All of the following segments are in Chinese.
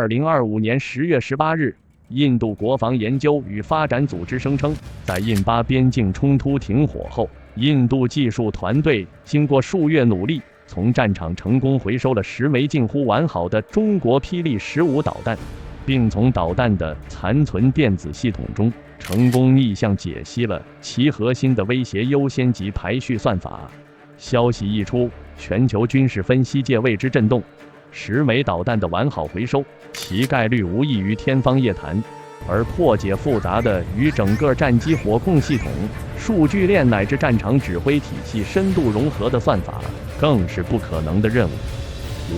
2025年10月18日，印度国防研究与发展组织声称，在印巴边境冲突停火后，印度技术团队经过数月努力，从战场成功回收了10枚近乎完好的中国霹雳15导弹，并从导弹的残存电子系统中成功逆向解析了其核心的威胁优先级排序算法。消息一出，全球军事分析界为之震动。10枚导弹的完好回收，其概率无异于天方夜谭，而破解复杂的与整个战机火控系统、数据链乃至战场指挥体系深度融合的算法，更是不可能的任务。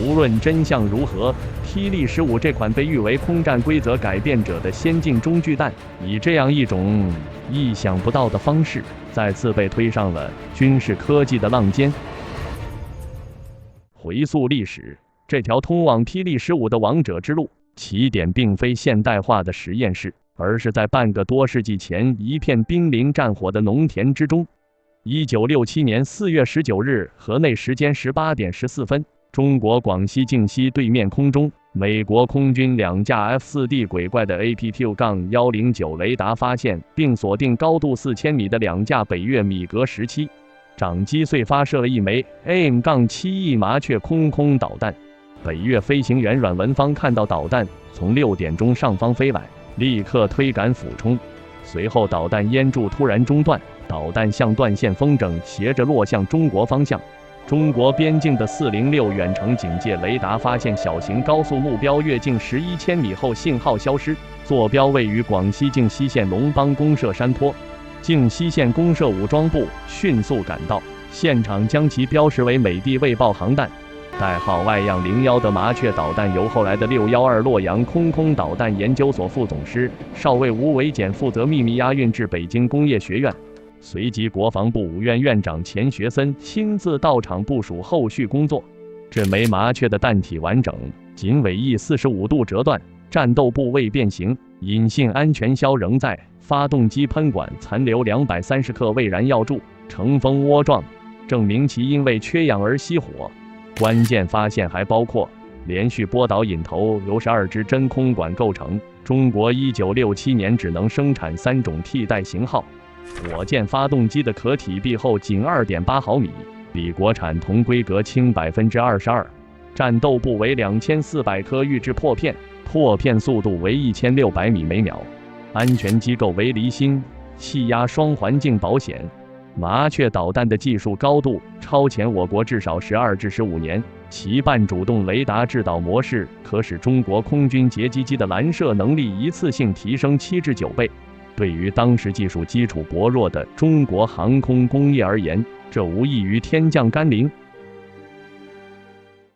无论真相如何，霹雳15这款被誉为空战规则改变者的先进中距弹，以这样一种意想不到的方式，再次被推上了军事科技的浪尖。回溯历史，这条通往霹雳15的王者之路，起点并非现代化的实验室，而是在半个多世纪前一片濒临战火的农田之中。1967年4月19日河内时间18点14分，中国广西靖西对面空中，美国空军2架 F4D 鬼怪的 APQ-109 雷达发现并锁定高度4000米的2架北越米格17，长机遂发射了1枚 AIM-7E 麻雀空导弹。北越飞行员阮文芳看到导弹从6点钟上方飞来，立刻推杆俯冲，随后导弹烟柱突然中断，导弹像断线风筝斜着落向中国方向。中国边境的406远程警戒雷达发现小型高速目标越境11千米后信号消失，坐标位于广西靖西县龙邦公社山坡。靖西县公社武装部迅速赶到现场，将其标识为美帝卫爆航弹，代号外样01的麻雀导弹由后来的612洛阳空导弹研究所副总师少尉吴维简负责秘密押运至北京工业学院。随即国防部5院院长钱学森亲自到场部署后续工作。这枚麻雀的弹体完整，仅尾翼45度折断，战斗部未变形，引信安全销仍在，发动机喷管残留230克未燃药柱，呈蜂窝状，证明其因为缺氧而熄火。关键发现还包括连续波导引头由12支真空管构成，中国1967年只能生产3种替代型号。火箭发动机的可体壁厚仅 2.8 毫米，比国产同规格轻 22%。战斗部为2400颗预制破片，破片速度为1600米每秒。安全机构为离心、气压双环境保险。麻雀导弹的技术高度超前我国至少12至15年，其半主动雷达制导模式可使中国空军截击机的拦射能力一次性提升7至9倍。对于当时技术基础薄弱的中国航空工业而言，这无异于天降甘霖。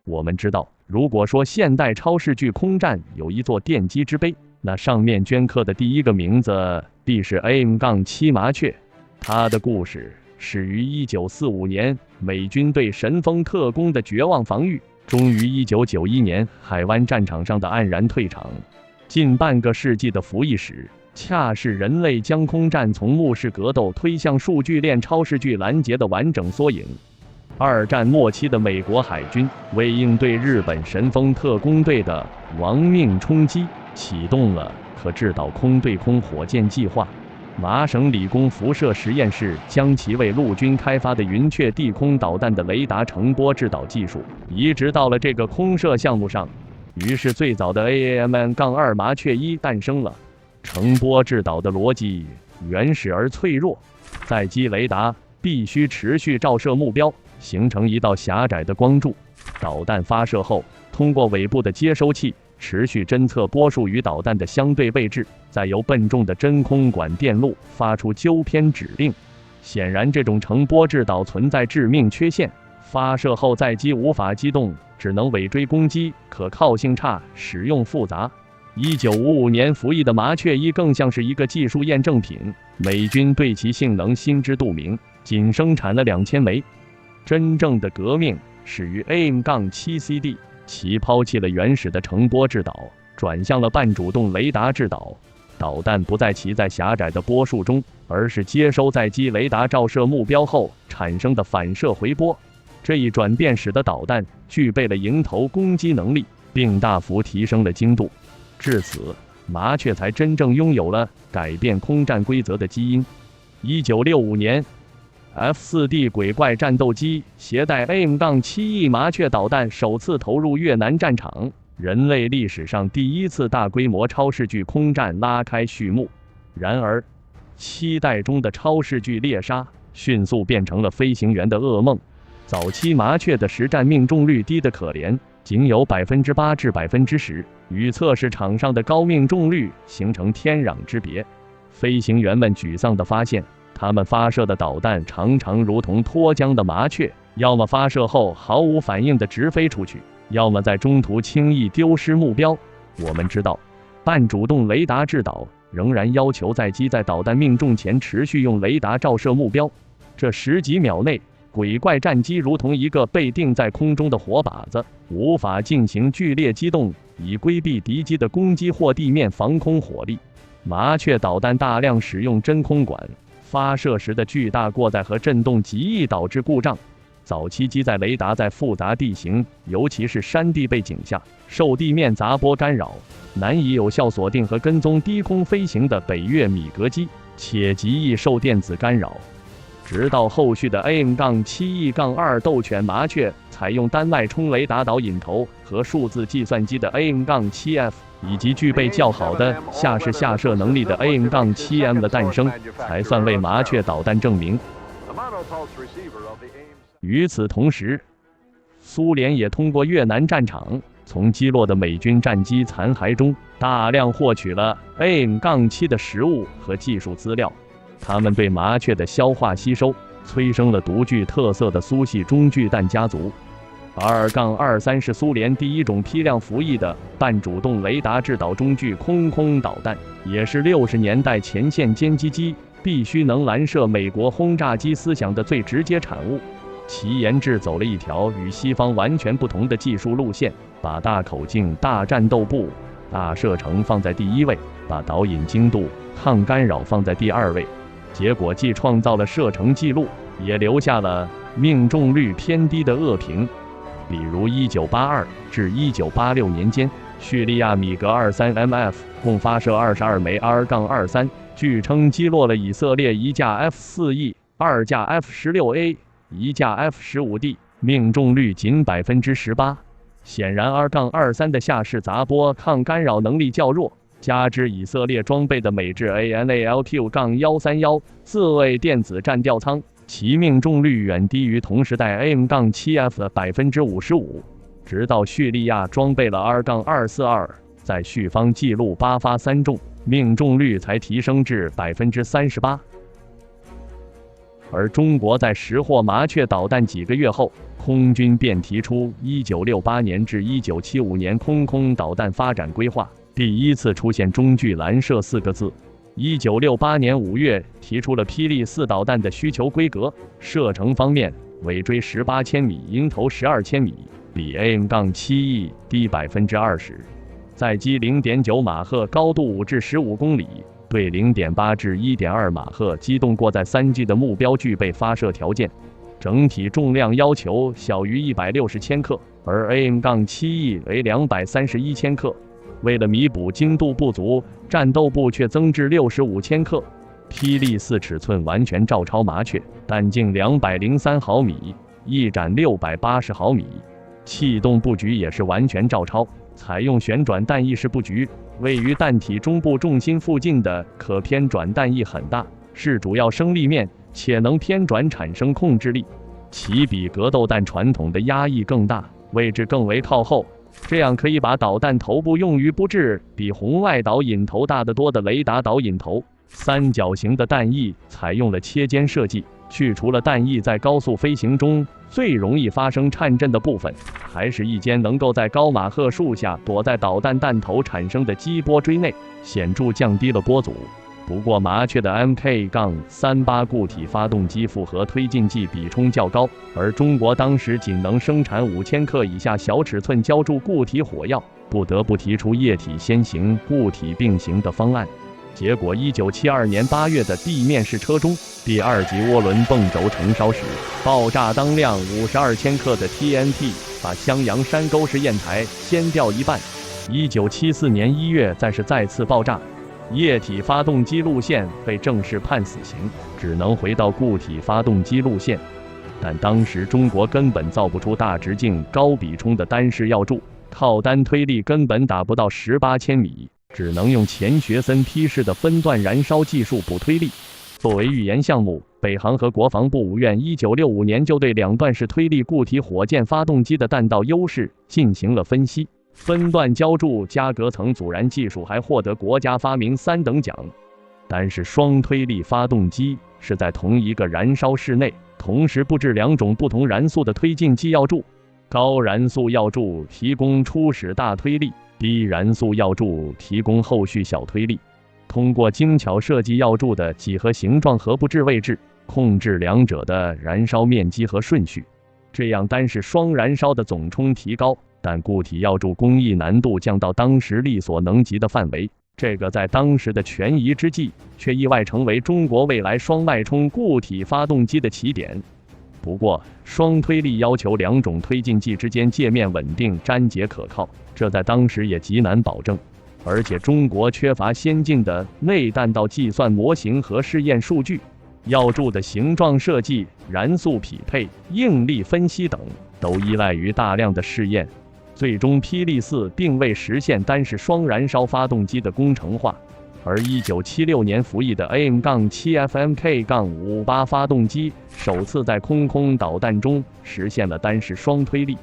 我们知道，如果说现代超视距空战有一座奠基之碑，那上面镌刻的第一个名字必是 AIM-7麻雀。它的故事始于1945年美军对神风特工的绝望防御，终于1991年海湾战场上的黯然退场。近半个世纪的服役史，恰是人类将空战从目视格斗推向数据链超视距拦截的完整缩影。2战末期的美国海军为应对日本神风特工队的亡命冲击，启动了可制导空对空火箭计划。麻省理工辐射实验室将其为陆军开发的云雀地空导弹的雷达成波制导技术移植到了这个空射项目上，于是最早的 AIM-2 麻雀1诞生了。成波制导的逻辑原始而脆弱，载机雷达必须持续照射目标，形成一道狭窄的光柱。导弹发射后，通过尾部的接收器持续侦测波束与导弹的相对位置，再由笨重的真空管电路发出纠偏指令。显然，这种成波制导存在致命缺陷，发射后载机无法机动，只能尾追攻击，可靠性差，使用复杂。1955年服役的麻雀1更像是一个技术验证品，美军对其性能心知肚明，仅生产了2000枚。真正的革命始于 AIM-7CD， 其抛弃了原始的成波制导，转向了半主动雷达制导。导弹不再骑在狭窄的波束中，而是接收载机雷达照射目标后产生的反射回波。这一转变使得导弹具备了迎头攻击能力，并大幅提升了精度。至此，麻雀才真正拥有了改变空战规则的基因。1965年 ，F-4D 鬼怪战斗机携带 AIM-7E 麻雀导弹首次投入越南战场，人类历史上第一次大规模超视距空战拉开序幕。然而，期待中的超视距猎杀迅速变成了飞行员的噩梦。早期麻雀的实战命中率低得可怜，仅有8%至10%，与测试场上的高命中率形成天壤之别。飞行员们沮丧地发现，他们发射的导弹常常如同脱缰的麻雀，要么发射后毫无反应地直飞出去，要么在中途轻易丢失目标。我们知道，半主动雷达制导仍然要求载机在导弹命中前持续用雷达照射目标。这10几秒内，鬼怪战机如同一个被定在空中的活靶子，无法进行剧烈机动，以规避敌机的攻击或地面防空火力。麻雀导弹大量使用真空管，发射时的巨大过载和震动极易导致故障。早期机载雷达在复杂地形，尤其是山地背景下，受地面杂波干扰，难以有效锁定和跟踪低空飞行的北越米格机，且极易受电子干扰。直到后续的 AIM-7E-2 斗犬麻雀采用单脉冲雷达导引头和数字计算机的 AIM-7F， 以及具备较好的下视下射能力的 AIM-7M 的诞生，才算为麻雀导弹证明。与此同时，苏联也通过越南战场从击落的美军战机残骸中大量获取了 AIM-7的实物和技术资料。他们对麻雀的消化吸收催生了独具特色的苏系中距弹家族。2-23是苏联第一种批量服役的半主动雷达制导中距空导弹，也是60年代前线歼击机必须能拦射美国轰炸机思想的最直接产物。其研制走了一条与西方完全不同的技术路线，把大口径、大战斗部、大射程放在第1位，把导引精度、抗干扰放在第2位。结果既创造了射程记录，也留下了命中率偏低的恶评。比如1982至1986年间，叙利亚米格23MF 共发射22枚 R-23， 据称击落了以色列1架 F-4E、2架 F-16A、1架 F-15D， 命中率仅18%。显然 R-23 的下视杂波抗干扰能力较弱，加之以色列装备的美制 ANALQ-131自卫电子战吊舱，其命中率远低于同时代 AIM-7F 的55%。直到叙利亚装备了 R-242， 在叙方记录8发3中，命中率才提升至38%。而中国在识获麻雀导弹几个月后，空军便提出1968年至1975年空导弹发展规划，第一次出现中距拦射4个字。1968年5月提出了霹雳4导弹的需求规格，射程方面，尾追18千米，迎头12千米，比 AIM-7E 低20%，载机 0.9 马赫，高度5至15公里，对 0.8 至 1.2 马赫机动过载3G 的目标具备发射条件。整体重量要求小于160千克，而 AIM-7E 为231千克。为了弥补精度不足，战斗部却增至65千克。霹雳4尺寸完全照抄麻雀，弹径203毫米，翼展680毫米，气动布局也是完全照抄，采用旋转弹翼式布局。位于弹体中部重心附近的可偏转弹翼很大，是主要升力面，且能偏转产生控制力。其比格斗弹传统的压翼更大，位置更为靠后，这样可以把导弹头部用于布置比红外导引头大得多的雷达导引头。三角形的弹翼采用了切尖设计，去除了弹翼在高速飞行中最容易发生颤震的部分，还是一间能够在高马赫数下躲在导弹弹头产生的激波锥内，显著降低了波阻。不过麻雀的 Mk-38 固体发动机复合推进剂比冲较高，而中国当时仅能生产5000克以下小尺寸浇筑固体火药，不得不提出液体先行、固体并行的方案。结果1972年8月的地面试车中，第2级涡轮泵轴承烧时，爆炸当量52千克的 TNT 把襄阳山沟试验台掀掉一半。1974年1月再次爆炸，液体发动机路线被正式判死刑，只能回到固体发动机路线。但当时中国根本造不出大直径高比冲的单式药柱，靠单推力根本打不到18千米，只能用钱学森批示的分段燃烧技术补推力。作为预研项目，北航和国防部五院1965年就对两段式推力固体火箭发动机的弹道优势进行了分析。分段浇筑加隔层阻燃技术还获得国家发明3等奖。但是双推力发动机是在同一个燃烧室内同时布置2种不同燃速的推进剂药柱，高燃速药柱提供初始大推力，低燃速药柱提供后续小推力。通过精巧设计药柱的几何形状和布置位置，控制两者的燃烧面积和顺序，这样单是双燃烧的总冲提高，但固体药柱工艺难度降到当时力所能及的范围。这个在当时的权宜之计，却意外成为中国未来双脉冲固体发动机的起点。不过，双推力要求2种推进剂之间界面稳定、粘结可靠，这在当时也极难保证。而且中国缺乏先进的内弹道计算模型和试验数据，药柱的形状设计、燃速匹配、应力分析等都依赖于大量的试验。最终，霹雳4并未实现单式双燃烧发动机的工程化，而1976年服役的 AM-7FMK-58 发动机首次在空导弹中实现了单式双推力。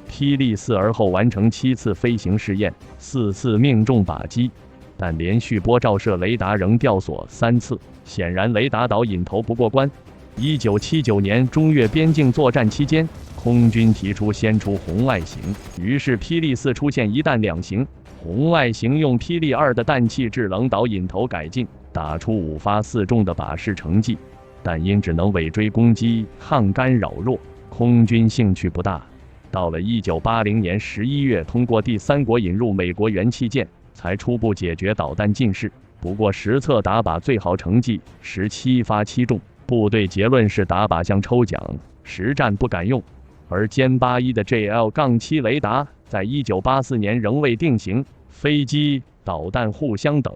霹雳4而后完成7次飞行试验，4次命中靶机，但连续波照射雷达仍掉锁3次，显然雷达导引头不过关。1979年中越边境作战期间，空军提出先出红外型，于是霹雳4出现1弹2型。红外型用霹雳2的氮气制冷导引头改进，打出5发4中的靶式成绩，但因只能尾追攻击，抗干扰弱，空军兴趣不大。到了1980年11月，通过第3国引入美国元器件，才初步解决导弹近视。不过实测打靶最好成绩17发7中，部队结论是打靶像抽奖，实战不敢用。而歼81的 JL-7 雷达在1984年仍未定型，飞机、导弹互相等。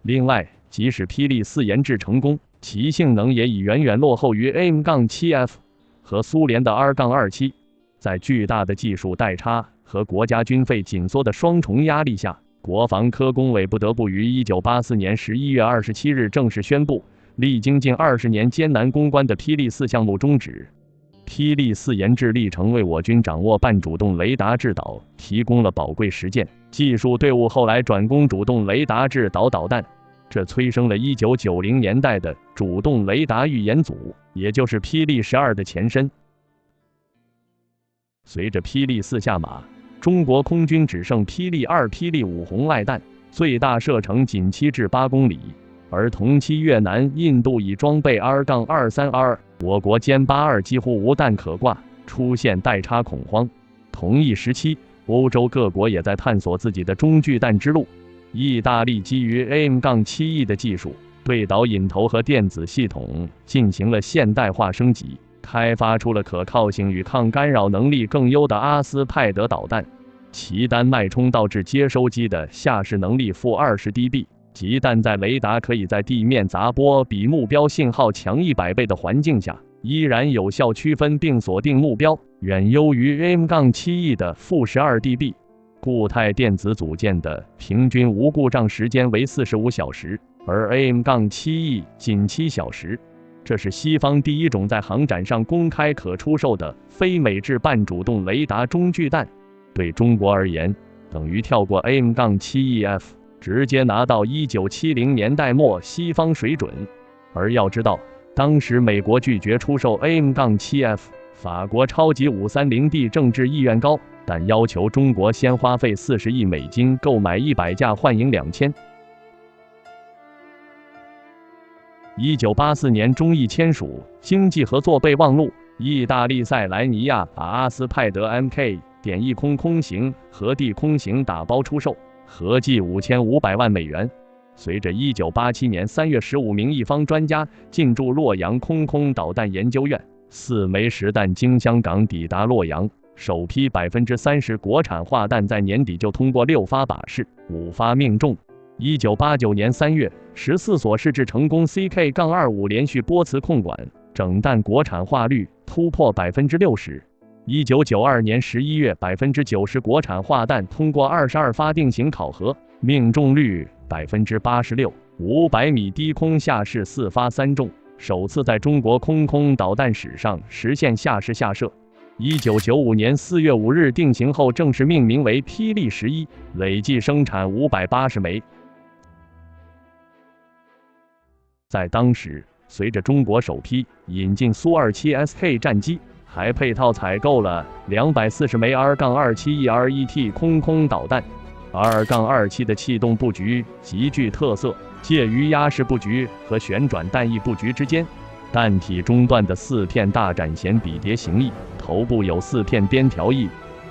另外，即使霹雳4研制成功，其性能也已远远落后于 AM-7F 和苏联的 R-27。在巨大的技术代差和国家军费紧缩的双重压力下，国防科工委不得不于1984年11月27日正式宣布，历经近20年艰难攻关的霹雳4项目终止。霹雳4研制历程为我军掌握半主动雷达制导提供了宝贵实践，技术队伍后来转攻主动雷达制导导弹，这催生了1990年代的主动雷达预研组，也就是霹雳12的前身。随着霹雳4下马，中国空军只剩霹雳2、霹雳5红外弹，最大射程仅7至8公里。而同期越南、印度已装备 R-23R， 我国歼82几乎无弹可挂，出现代差恐慌。同一时期，欧洲各国也在探索自己的中距弹之路。意大利基于 AM-7E 的技术，对导引头和电子系统进行了现代化升级，开发出了可靠性与抗干扰能力更优的阿斯派德导弹，其单脉冲导致接收机的下视能力-20 dB， 即弹在雷达可以在地面杂波比目标信号强100倍的环境下，依然有效区分并锁定目标，远优于 AM-7E 的-12 dB。固态电子组件的平均无故障时间为45小时，而 AM-7E 仅7小时。这是西方第一种在航展上公开可出售的非美制半主动雷达中距弹。对中国而言，等于跳过 AM-7EF， 直接拿到1970年代末西方水准。而要知道，当时美国拒绝出售 AM-7F， 法国超级 530D 政治意愿高，但要求中国先花费40亿美金购买100架幻影2000。1984年中意签署经济合作备忘录，意大利塞莱尼亚把阿斯派德 MK.10空型和地空型打包出售，合计5500万美元。随着1987年3月15名一方专家进驻洛阳空导弹研究院，4枚实弹经香港抵达洛阳，首批30%国产化弹在年底就通过6发靶试，5发命中。1989年3月，14所试制成功 CK-25连续波磁控管整弹国产化率突破60%。1992年11月，90%国产化弹通过22发定型考核，命中率86%，500米低空下试4发3中，首次在中国空导弹史上实现下试下射。1995年4月5日定型后正式命名为霹雳11，累计生产580枚。在当时，随着中国首批引进苏27 SK 战机，还配套采购了240枚 R-27E-RET 空导弹。R-27 的气动布局极具特色，介于压式布局和旋转弹翼布局之间。弹体中段的4片大展弦比碟形翼，头部有4片边条翼，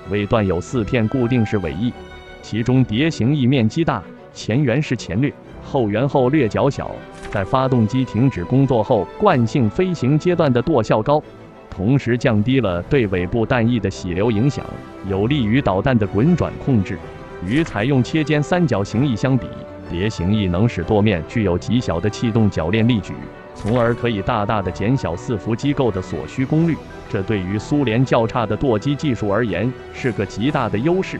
尾段有4片固定式尾翼。其中碟形翼面积大，前缘是前略，后缘后略较小，在发动机停止工作后惯性飞行阶段的舵效高，同时降低了对尾部弹翼的洗流影响，有利于导弹的滚转控制。与采用切尖三角形翼相比，碟形翼能使舵面具有极小的气动铰链力矩，从而可以大大的减小4伏机构的所需功率，这对于苏联较差的舵机技术而言是个极大的优势。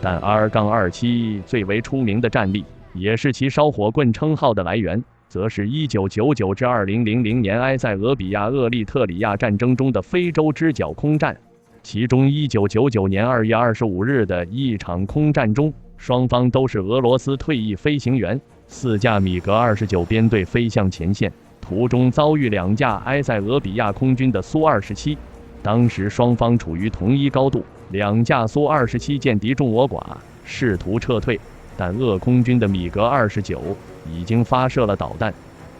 但 R-27 最为出名的战例，也是其烧火棍称号的来源，则是1999至2000年埃塞俄比亚厄立特里亚战争中的非洲之角空战。其中1999年2月25日的一场空战中，双方都是俄罗斯退役飞行员，4架米格29编队飞向前线，途中遭遇2架埃塞俄比亚空军的苏27。当时双方处于同一高度，2架苏27见敌众我寡，试图撤退，但俄空军的米格29已经发射了导弹，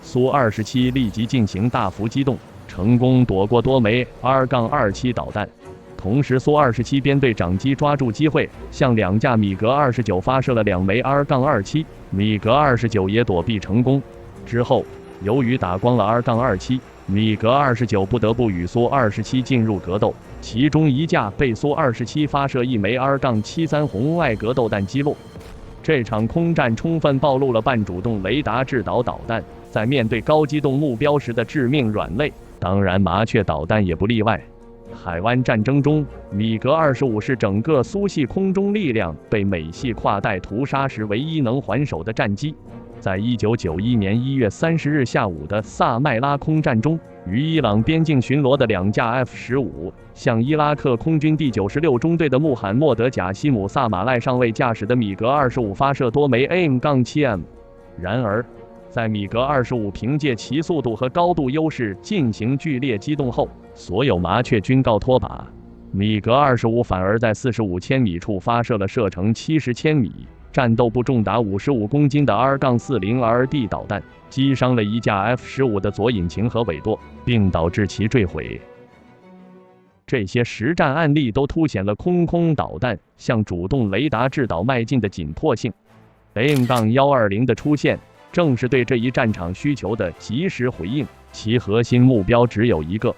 苏27立即进行大幅机动，成功躲过多枚 R-27 导弹。同时，苏27编队长机抓住机会，向2架米格29发射了2枚 R-27， 米格29也躲避成功。之后，由于打光了 R-27， 米格29不得不与苏27进入格斗，其中1架被苏27发射1枚 R-73红外格斗弹击落。这场空战充分暴露了半主动雷达制导导弹在面对高机动目标时的致命软肋，当然麻雀导弹也不例外。海湾战争中，米格25是整个苏系空中力量被美系跨代屠杀时唯一能还手的战机。在1991年1月30日下午的萨麦拉空战中，于伊朗边境巡逻的2架 F-15向伊拉克空军第96中队的穆罕默德·贾西姆·萨马赖上尉驾驶的米格25发射多枚 AIM-7M。然而，在米格25凭借其速度和高度优势进行剧烈机动后，所有麻雀均告脱靶，米格25反而在45千米处发射了射程70千米、战斗部重达55公斤的 R-40RD 导弹，击伤了1架 F-15的左引擎和尾舵，并导致其坠毁。这些实战案例都凸显了空导弹向主动雷达制导迈进的紧迫性。AIM-120 的出现，正是对这一战场需求的及时回应，其核心目标只有一个：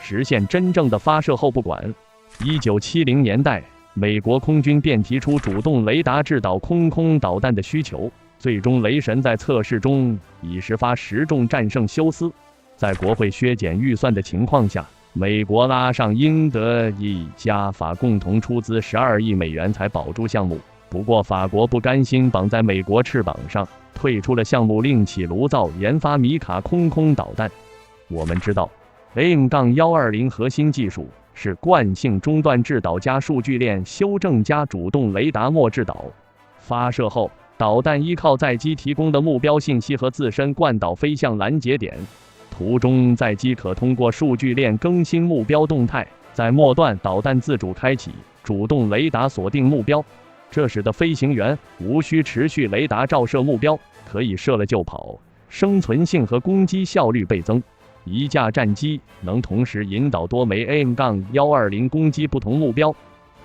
实现真正的发射后不管。1970年代，美国空军便提出主动雷达制导空导弹的需求，最终雷神在测试中以10发10中战胜休斯。在国会削减预算的情况下，美国拉上英德意加法共同出资12亿美元才保住项目。不过法国不甘心绑在美国翅膀上，退出了项目，另起炉灶研发米卡空导弹。我们知道 AIM-120 核心技术是惯性中断制导加数据链修正加主动雷达末制导。发射后，导弹依靠载机提供的目标信息和自身惯导飞向拦截点，途中载机可通过数据链更新目标动态，在末段导弹自主开启主动雷达锁定目标，这使得飞行员无需持续雷达照射目标，可以射了就跑，生存性和攻击效率倍增。1架战机能同时引导多枚 AIM-120 攻击不同目标。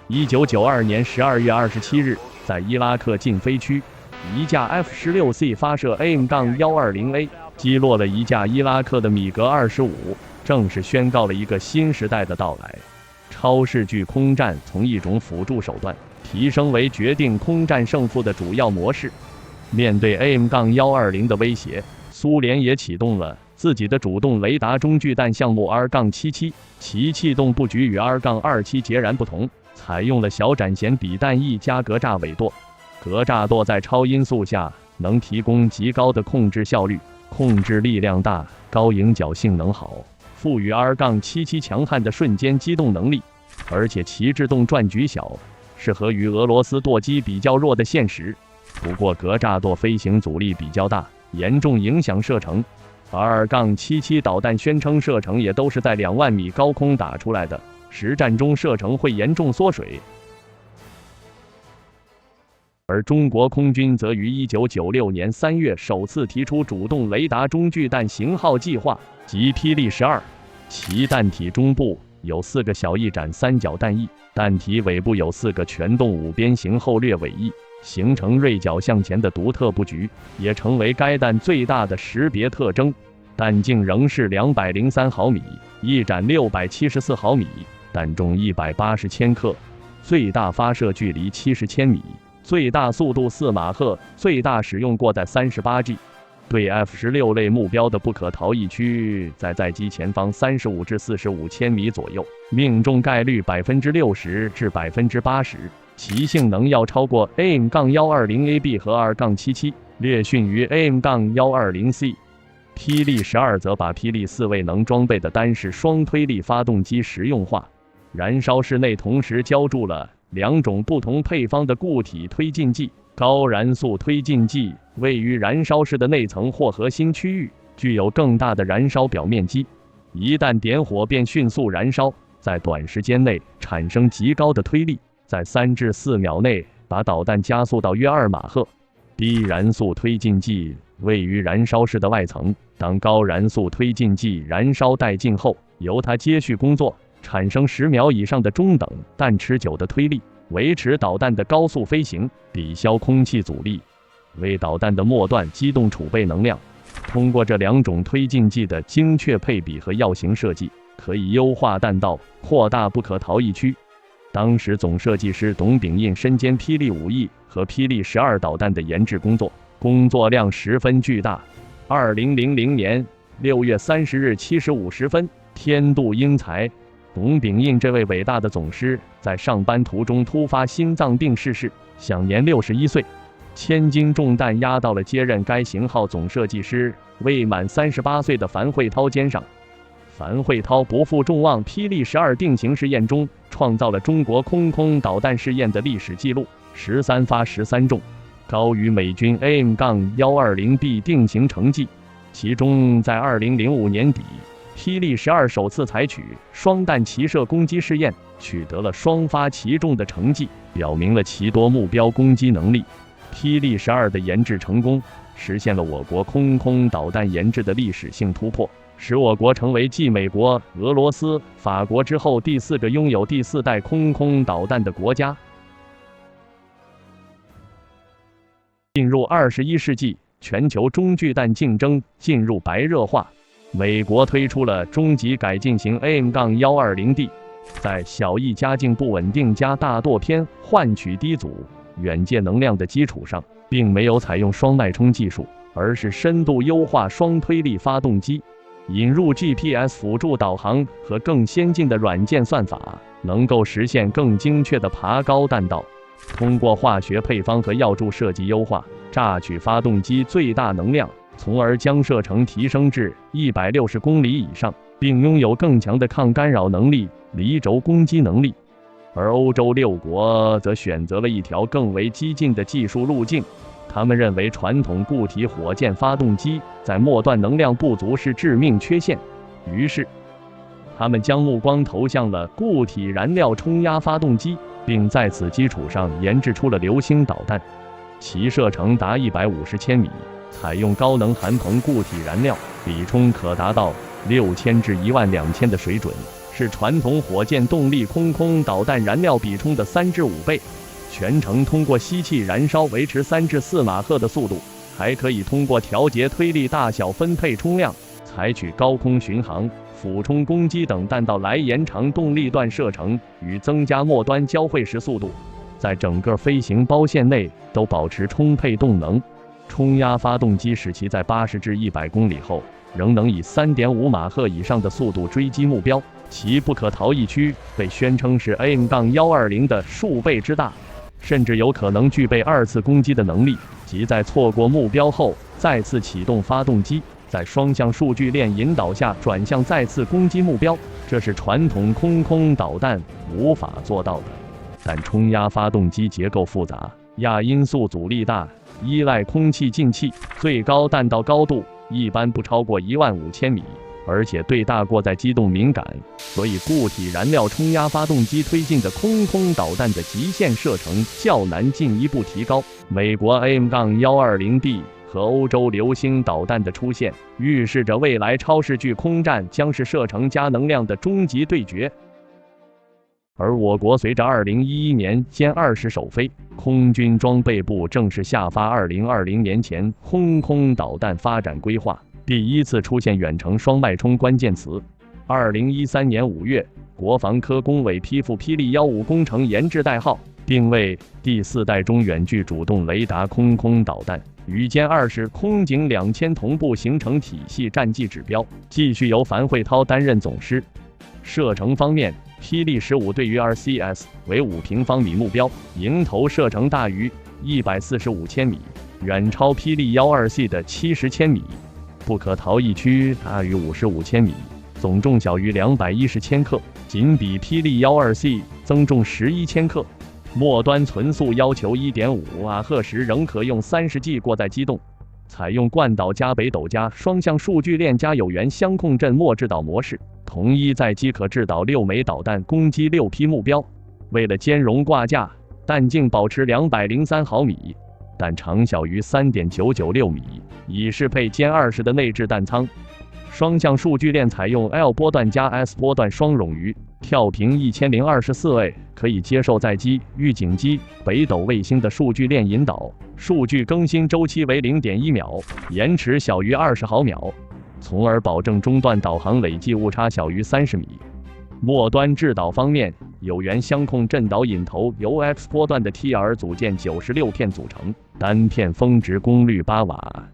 1992年12月27日，在伊拉克禁飞区，1架 F-16C 发射 AIM-120A， 击落了1架伊拉克的米格25，正式宣告了一个新时代的到来。超视距空战从一种辅助手段提升为决定空战胜负的主要模式。面对 AIM-120 的威胁，苏联也启动了自己的主动雷达中距弹项目 R-77， 其气动布局与 R-27 截然不同，采用了小展弦比弹翼加格栅尾舵。格栅舵在超音速下能提供极高的控制效率，控制力量大，高迎角性能好，赋予 R-77 强悍的瞬间机动能力，而且其制动转矩小，适合于俄罗斯舵机比较弱的现实。不过格栅舵飞行阻力比较大，严重影响射程。R-77 导弹宣称射程也都是在2万米高空打出来的，实战中射程会严重缩水。而中国空军则于1996年3月首次提出主动雷达中距弹型号计划，即霹雳12，其弹体中部有4个小翼展三角弹翼，弹体尾部有4个全动5边形后掠尾翼，形成锐角向前的独特布局，也成为该弹最大的识别特征。弹径仍是203毫米，翼展674毫米，弹重180千克，最大发射距离70千米，最大速度4马赫，最大使用过载 38G。 对 F-16类目标的不可逃逸区在载机前方35至45千米左右，命中概率60%至80%，其性能要超过 AIM-120AB 和 R-77， 略逊于 AIM-120C。 霹雳12则把霹雳4位能装备的单式双推力发动机实用化，燃烧室内同时浇筑了2种不同配方的固体推进剂。高燃速推进剂位于燃烧室的内层或核心区域，具有更大的燃烧表面积，一旦点火便迅速燃烧，在短时间内产生极高的推力，在3至4秒内把导弹加速到约2马赫。低燃速推进剂位于燃烧室的外层，当高燃速推进剂燃烧殆尽后，由它接续工作，产生10秒以上的中等但持久的推力，维持导弹的高速飞行，抵消空气阻力，为导弹的末段机动储备能量。通过这2种推进剂的精确配比和药型设计，可以优化弹道，扩大不可逃逸区。当时总设计师董炳印身兼霹雳5E和霹雳12导弹的研制工作量十分巨大。2000年6月30日7时50分，天妒英才，董炳印这位伟大的总师在上班途中突发心脏病逝世，享年61岁。千斤重担压到了接任该型号总设计师未满38岁的樊慧涛肩上。樊慧涛不负众望，霹雳12定型试验中创造了中国空导弹试验的历史记录，13发13中，高于美军 AIM-120B 定型成绩。其中在2005年底，霹雳12首次采取双弹齐射攻击试验，取得了双发齐中的成绩，表明了其多目标攻击能力。霹雳12的研制成功，实现了我国空导弹研制的历史性突破，使我国成为继美国、俄罗斯、法国之后第4个拥有第4代空导弹的国家。进入21世纪，全球中距弹竞争进入白热化。美国推出了终极改进型 AIM-120D， 在小翼加劲不稳定加大舵偏换取低阻远界能量的基础上，并没有采用双脉冲技术，而是深度优化双推力发动机，引入 GPS 辅助导航和更先进的软件算法，能够实现更精确的爬高弹道。通过化学配方和药柱设计优化，榨取发动机最大能量，从而将射程提升至160公里以上，并拥有更强的抗干扰能力、离轴攻击能力。而欧洲6国则选择了一条更为激进的技术路径，他们认为传统固体火箭发动机在末段能量不足是致命缺陷，于是他们将目光投向了固体燃料冲压发动机，并在此基础上研制出了流星导弹，其射程达150千米，采用高能含硼固体燃料，比冲可达到6000至12000的水准，是传统火箭动力空导弹燃料比冲的3至5倍。全程通过吸气燃烧维持3至4马赫的速度，还可以通过调节推力大小分配冲量，采取高空巡航、俯冲攻击等弹道来延长动力段射程与增加末端交汇时速度，在整个飞行包线内都保持充沛动能。冲压发动机使其在80至100公里后仍能以 3.5 马赫以上的速度追击目标，其不可逃逸区被宣称是 AM-120 的数倍之大，甚至有可能具备2次攻击的能力，即在错过目标后再次启动发动机，在双向数据链引导下转向再次攻击目标，这是传统空导弹无法做到的。但冲压发动机结构复杂，亚音速阻力大，依赖空气进气，最高弹道高度一般不超过15000米，而且对大过载机动敏感，所以固体燃料冲压发动机推进的空导弹的极限射程较难进一步提高。美国 AM-120D 和欧洲流星导弹的出现，预示着未来超视距空战将是射程加能量的终极对决。而我国随着2011年歼20首飞，空军装备部正式下发2020年前空导弹发展规划，第一次出现远程双脉冲关键词。2013年5月，国防科工委批复霹雳15工程研制代号，定位第4代中远距主动雷达空导弹，与歼20空警2000同步形成体系战绩指标，继续由樊慧涛担任总师。射程方面，霹雳15对于 RCS 为5平方米目标，迎头射程大于145千米，远超霹雳12C 的70千米，不可逃逸区大于55千米，总重小于210千克，仅比霹雳12C 增重11千克。末端存速要求 1.5 瓦赫时仍可用 30G 过载机动，采用惯导加北斗加双向数据链加有源相控阵末制导模式，同一载机可制导6枚导弹攻击6批目标。为了兼容挂架，弹径保持203毫米，但长小于 3.996 米，以适配歼20的内置弹仓。双向数据链采用 L 波段加 S 波段双冗余，跳频1024A，可以接受载机、预警机、北斗卫星的数据链引导，数据更新周期为 0.1 秒，延迟小于20毫秒，从而保证中段导航累计误差小于30米。末端制导方面，有源相控阵导引头由 X 波段的 TR 组件96片组成，单片峰值功率8瓦，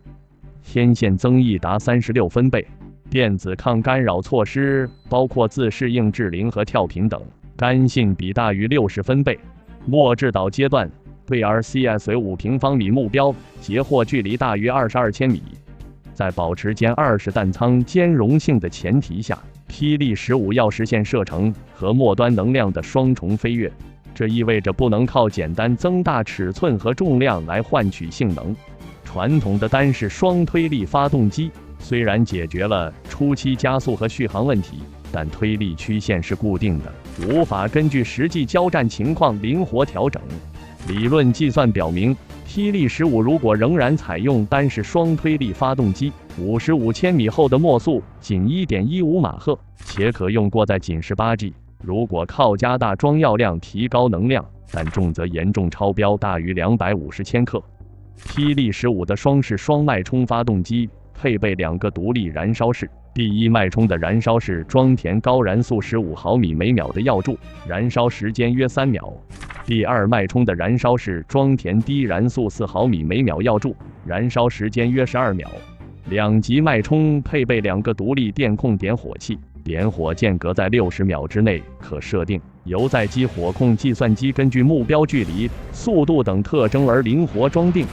天线增益达36分贝。电子抗干扰措施包括自适应制零和跳频等，干性比大于60分贝。末制导阶段对 RCS 为5平方米目标，截获距离大于22千米。在保持歼20弹仓兼容性的前提下，霹雳15要实现射程和末端能量的双重飞跃，这意味着不能靠简单增大尺寸和重量来换取性能。传统的单式双推力发动机虽然解决了初期加速和续航问题，但推力曲线是固定的，无法根据实际交战情况灵活调整。理论计算表明，霹雳15如果仍然采用单式双推力发动机，55千米后的末速仅 1.15 马赫，且可用过载仅 18G。如果靠加大装药量提高能量，但重则严重超标，大于250千克。霹雳15的双式双脉冲发动机配备2个独立燃烧室，第一脉冲的燃烧室装填高燃速15毫米每秒的药柱，燃烧时间约3秒；第二脉冲的燃烧室装填低燃速4毫米每秒药柱，燃烧时间约12秒。两级脉冲配备2个独立电控点火器，点火间隔在60秒之内可设定，由载机火控计算机根据目标距离、速度等特征而灵活装定。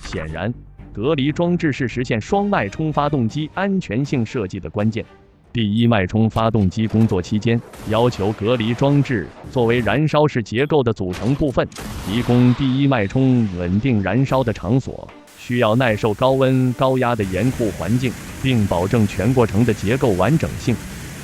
显然，隔离装置是实现双脉冲发动机安全性设计的关键。第一脉冲发动机工作期间，要求隔离装置作为燃烧室结构的组成部分，提供第一脉冲稳定燃烧的场所，需要耐受高温高压的严酷环境，并保证全过程的结构完整性。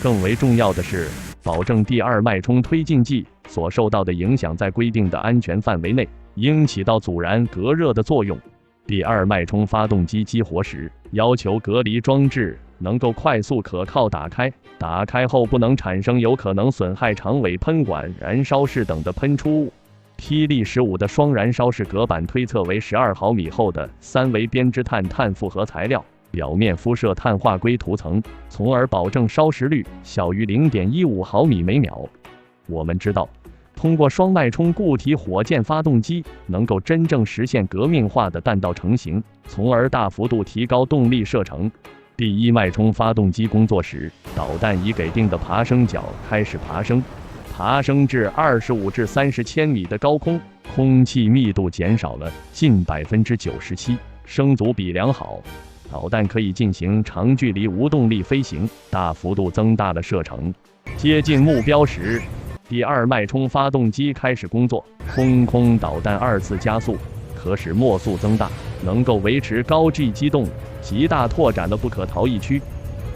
更为重要的是，保证第二脉冲推进剂所受到的影响在规定的安全范围内，应起到阻燃隔热的作用。第二脉冲发动机激活时，要求隔离装置能够快速可靠打开，打开后不能产生有可能损害长尾喷管、燃烧室等的喷出物。霹雳15的双燃烧室隔板推测为12毫米厚的3维编织碳碳复合材料，表面敷设碳化硅涂层，从而保证烧蚀率小于0.15毫米每秒。我们知道，通过双脉冲固体火箭发动机，能够真正实现革命化的弹道成型，从而大幅度提高动力射程。第一脉冲发动机工作时，导弹以给定的爬升角开始爬升，爬升至25至30千米的高空，空气密度减少了近97%，升阻比良好。导弹可以进行长距离无动力飞行，大幅度增大了射程。接近目标时，第二脉冲发动机开始工作，空导弹2次加速，可使末速增大，能够维持高 G 机动，极大拓展了不可逃逸区。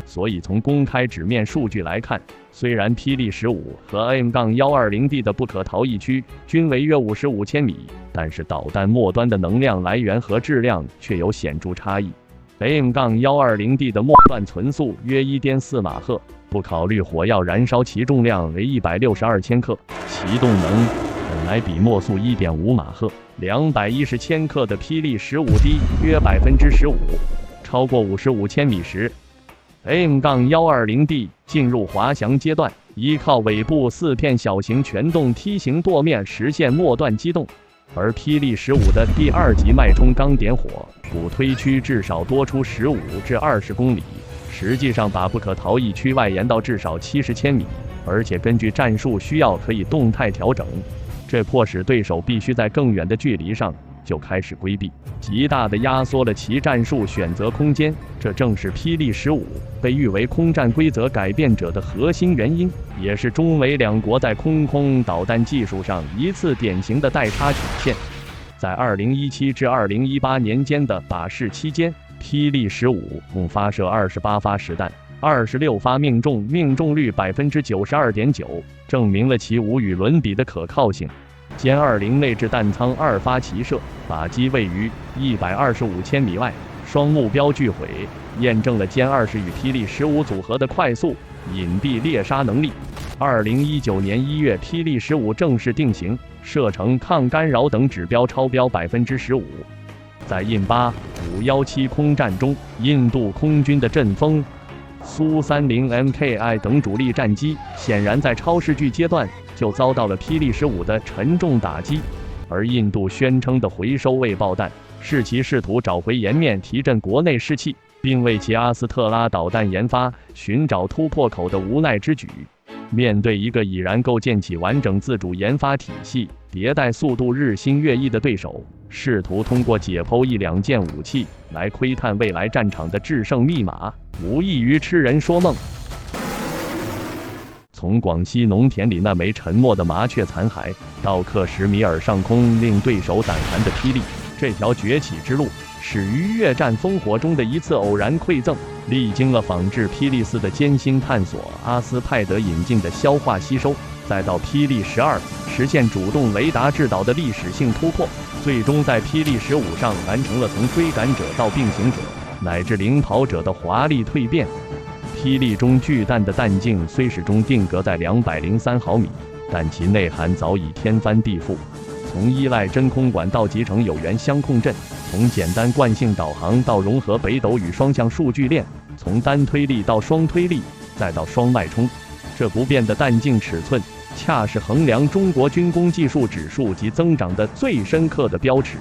所以从公开纸面数据来看，虽然霹雳15和 AM-120D 的不可逃逸区均为约55千米，但是导弹末端的能量来源和质量却有显著差异。AM-120D 的末段存速约 1.4 马赫，不考虑火药燃烧，其重量为162千克，其动能本来比末速 1.5 马赫、210千克的霹雳15低约 15%。超过55千米时， AM-120D 进入滑翔阶段，依靠尾部4片小型全动梯形舵面实现末段机动。而霹雳15的第2级脉冲刚点火，鼓推区至少多出15至20公里，实际上把不可逃逸区外延到至少70千米，而且根据战术需要可以动态调整。这迫使对手必须在更远的距离上就开始规避，极大地压缩了其战术选择空间。这正是霹雳15被誉为空战规则改变者的核心原因，也是中美两国在空导弹技术上一次典型的代差曲线。在2017至2018年间的靶试期间，霹雳15共发射28发实弹，26发命中，命中率 92.9%， 证明了其无与伦比的可靠性。歼20内置弹舱2发齐射，靶机位于125千米外，双目标拒毁，验证了歼20与霹雳15组合的快速、隐蔽猎杀能力。2019年1月，霹雳15正式定型，射程、抗干扰等指标超标 15%。在印巴517空战中，印度空军的阵风、苏30 MKI 等主力战机显然在超视距阶段就遭到了霹雳15的沉重打击，而印度宣称的回收未爆弹是其试图找回颜面、提振国内士气，并为其阿斯特拉导弹研发寻找突破口的无奈之举。面对一个已然构建起完整自主研发体系、迭代速度日新月异的对手，试图通过解剖1、2件武器来窥探未来战场的制胜密码，无异于痴人说梦。从广西农田里那枚沉没的麻雀残骸，到克什米尔上空令对手胆寒的霹雳，这条崛起之路始于越战烽火中的一次偶然馈赠，历经了仿制霹雳4的艰辛探索，阿斯派德引进的消化吸收，再到霹雳12实现主动雷达制导的历史性突破，最终在霹雳15上完成了从追赶者到并行者乃至领跑者的华丽蜕变。霹雳中巨弹的弹径虽始终定格在203毫米，但其内涵早已天翻地覆。从依赖真空管到集成有源相控阵，从简单惯性导航到融合北斗与双向数据链，从单推力到双推力，再到双脉冲，这不变的弹径尺寸，恰是衡量中国军工技术指数及增长的最深刻的标尺。